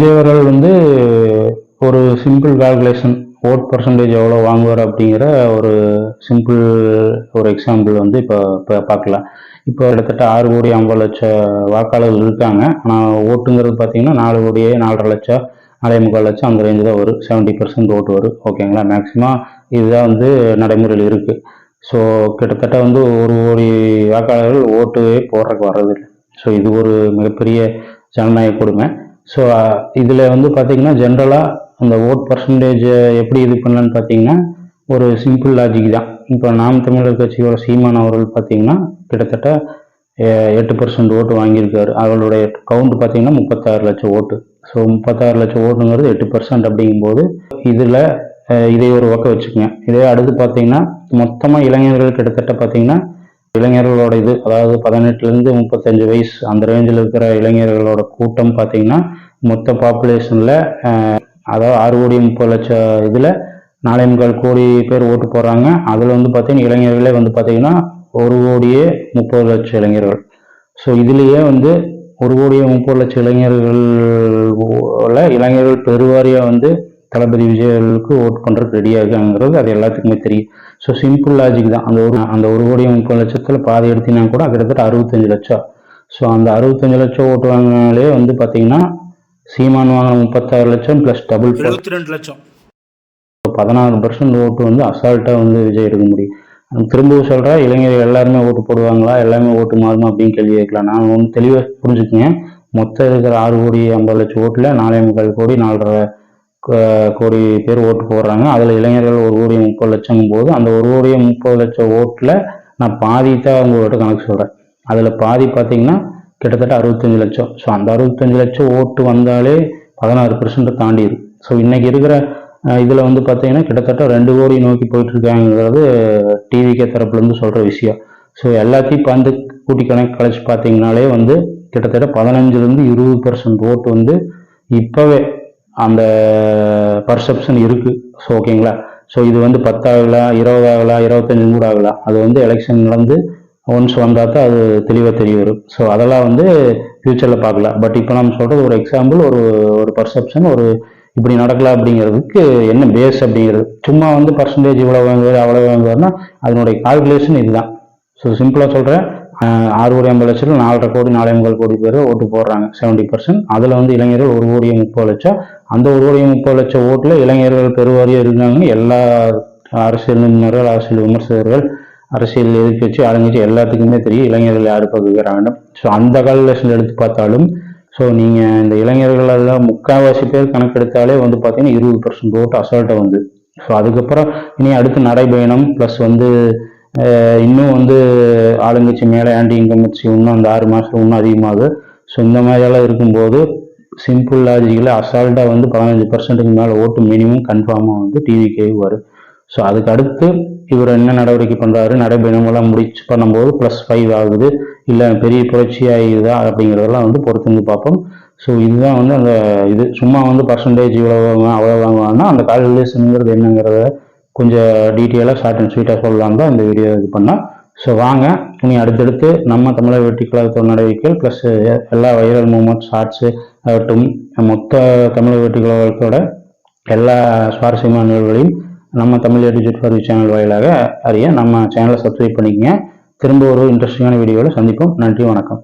விஜயவர்கள் வந்து ஒரு simple calculation vote percentage எவ்வளோ வாங்குவார் அப்படிங்கிற ஒரு சிம்பிள் ஒரு எக்ஸாம்பிள் வந்து இப்போ பார்க்கலாம். இப்போ கிட்டத்தட்ட 6,50,00,000 வாக்காளர்கள் இருக்காங்க. ஆனால் ஓட்டுங்கிறது பார்த்தீங்கன்னா 4,00,00,000 4,50,00,000 4,45,00,000 அந்த ரேஞ்சு தான் வரும். 70% ஓட்டு வரும். ஓகேங்களா? மேக்ஸிமம் இதுதான் வந்து நடைமுறையில் இருக்குது. ஸோ கிட்டத்தட்ட வந்து 1,00,00,000 வாக்காளர்கள் ஓட்டுவே போடுறதுக்கு வர்றதில்லை. ஸோ இது ஒரு மிகப்பெரிய ஜனநாயக கொடுமை. ஸோ இதில் வந்து பார்த்தீங்கன்னா ஜென்ரலாக அந்த ஓட் பர்சன்டேஜை எப்படி இது பண்ணலான்னு பார்த்தீங்கன்னா ஒரு சிம்பிள் லாஜிக் தான். இப்போ நாம் தமிழர் கட்சியோட சீமான் அவர்கள் பார்த்தீங்கன்னா கிட்டத்தட்ட 8% ஓட்டு வாங்கியிருக்காரு. அவர்களுடைய கவுண்ட் பார்த்தீங்கன்னா 36 லட்சம் ஓட்டு. ஸோ 36 லட்சம் ஓட்டுங்கிறது 8% அப்படிங்கும்போது இதில் இதை ஒரு பக்கம் வச்சுக்கோங்க. இதே அடுத்து பார்த்தீங்கன்னா மொத்தமாக இளைஞர்கள் கிட்டத்தட்ட பார்த்தீங்கன்னா இளைஞர்களோட இது அதாவது 18லேருந்து 35 வயசு அந்த ரேஞ்சில் இருக்கிற இளைஞர்களோட கூட்டம் பார்த்தீங்கன்னா மொத்த பாப்புலேஷனில் அதாவது 6,30,00,000 இதில் 4,45,00,000 பேர் ஓட்டு போடுறாங்க. அதில் வந்து பார்த்தீங்கன்னா இளைஞர்களே வந்து பார்த்தீங்கன்னா 1,30,00,000 இளைஞர்கள். ஸோ இதுலேயே வந்து 1,30,00,000 இளைஞர்கள் பெருவாரியாக வந்து தளபதி விஜயர்களுக்கு ஓட் பண்ணுறதுக்கு ரெடியாக இருக்காங்கிறது அது எல்லாத்துக்குமே தெரியும். ஸோ சிம்பிள் லாஜிக் தான். அந்த 1,30,00,000 பாதி எடுத்தீங்கன்னா கூட கிட்டத்தட்ட 65 லட்சம். ஸோ அந்த 65 லட்சம் ஓட்டு வாங்கினாலே வந்து பார்த்தீங்கன்னா சீமான் வாங்கின 36 லட்சம் ப்ளஸ் டபுள் 72 லட்சம் 16% ஓட்டு வந்து அசால்ட்டாக வந்து விஜய் எடுக்க முடியும். திரும்பவும் சொல்கிறேன், இளைஞர்கள் எல்லாருமே ஓட்டு போடுவாங்களா, எல்லாமே ஓட்டு மாறுமா அப்படின்னு கேள்வி கேட்கலாம். நான் ஒன்று தெளிவாக புரிஞ்சுக்குங்க. மொத்தம் இருக்கிற 6,50,00,000 ஓட்டில் 4,45,00,000 4,50,00,000 பேர் ஓட்டு போடுறாங்க. அதில் இளைஞர்கள் 1,30,00,000 போது அந்த 1,30,00,000 ஓட்டில் நான் பாதி தான் உங்களோட கணக்கு சொல்கிறேன். அதில் பாதி பார்த்தீங்கன்னா கிட்டத்தட்ட 65 லட்சம். ஸோ அந்த 65 லட்சம் ஓட்டு வந்தாலே 16% தாண்டிடுது. ஸோ இன்னைக்கு இருக்கிற இதில் வந்து பார்த்தீங்கன்னா கிட்டத்தட்ட 2 கோடி நோக்கி போயிட்டு இருக்காங்கிறது டிவிகே தரப்புலேருந்து சொல்கிற விஷயம். ஸோ எல்லாத்தையும் இப்போ வந்து கூட்டி கழிச்சு பார்த்தீங்கனாலே வந்து கிட்டத்தட்ட 15லேருந்து 20% ஓட்டு வந்து இப்போவே அந்த பர்செப்ஷன் இருக்குது. ஸோ ஓகேங்களா? ஸோ இது வந்து 10 ஆகலாம், 20 ஆகலாம், 25 கூட ஆகலாம். அது வந்து எலெக்ஷன் நடந்து ஒன்ஸ் வந்தால் தான் அது தெளிவாக தெரிய வரும். ஸோ அதெல்லாம் வந்து ஃப்யூச்சரில் பார்க்கலாம். பட் இப்போ நம்ம சொல்கிறது ஒரு எக்ஸாம்பிள், ஒரு பர்செப்ஷன், ஒரு இப்படி நடக்கலாம் அப்படிங்கிறதுக்கு என்ன பேஸ் அப்படிங்கிறது. சும்மா வந்து பர்சன்டேஜ் இவ்வளோ வாங்குவார் அவ்வளோ வாங்குவார்னா அதனுடைய கால்குலேஷன் இதுதான். ஸோ சிம்பிளாக சொல்கிறேன், 6,50,00,000 4,50,00,000 4,45,00,000 பேர் ஓட்டு போடுறாங்க 70%. அதில் வந்து இளைஞர்கள் 1,30,00,000. அந்த 1,30,00,000 ஓட்டில் இளைஞர்கள் பெருவாரியாக இருக்காங்கன்னு எல்லா அரசியல் நிபுணர்கள், அரசியல் விமர்சகர்கள், அரசியல் எதிர்கட்சி ஆளுங்கட்சி எல்லாத்துக்குமே தெரியும் இளைஞர்கள் யார் பகுக்கிறாங்க. ஸோ அந்த கால்குலேஷன் எடுத்து பார்த்தாலும் ஸோ நீங்கள் இந்த இளைஞர்களெல்லாம் 3/4 பேர் கணக்கெடுத்தாலே வந்து பார்த்தீங்கன்னா 20% ஓட்டு அசால்ட்டாக வந்து. ஸோ அதுக்கப்புறம் இனி அடுத்து நடைபயணம் ப்ளஸ் வந்து இன்னும் வந்து ஆளுங்கட்சி மேலே ஆன்டி இன்கம்பன்சி இன்னும் அந்த 6 மாதம் இன்னும் அதிகமாகுது. ஸோ இந்த மாதிரியெல்லாம் இருக்கும்போது சிம்பிள் லாஜிக்கில் அசால்ட்டாக வந்து 15%க்கு மேலே ஓட்டு மினிமம் கன்ஃபார்மாக வந்து டிவிகே வரும். ஸோ அதுக்கு அடுத்து இவர் என்ன நடவடிக்கை பண்ணுறாரு, நடைபயணமெல்லாம் முடிச்சு பண்ணும்போது +5 ஆகுது, இல்லை பெரிய புரட்சி ஆகிடுதா அப்படிங்கிறதெல்லாம் வந்து பொறுத்து வந்து பார்ப்போம். ஸோ இதுதான் வந்து அந்த இது சும்மா வந்து பர்சன்டேஜ் இவ்வளோ வாங்குவேன் அவ்வளோ வாங்குவாங்கன்னா அந்த கால்குலேஷனுங்கிறது என்னங்கிறத கொஞ்சம் டீட்டெயிலாக ஷார்ட் அண்ட் ஸ்வீட்டாக சொல்லலாம் தான் இந்த வீடியோ இது பண்ணால். ஸோ வாங்க இனி அடுத்தடுத்து நம்ம தமிழர் வெற்றி கழகத்தோட நடவடிக்கைகள் ப்ளஸ் எல்லா வைரல் மூமெண்ட் ஷார்ட்ஸு ஆகட்டும், மொத்த தமிழர் வெற்றி கழகத்தோட எல்லா சுவாரஸ்யமான நிகழ்வுகளையும் நம்ம தமிழ் எடிஜெட் ஃபார் சேனல் வாயிலாக அறிய நம்ம சேனலை சப்ஸ்கிரைப் பண்ணிக்கங்க. திரும்ப ஒரு இன்ட்ரெஸ்டிங்கான வீடியோவில் சந்திப்போம். நன்றி, வணக்கம்.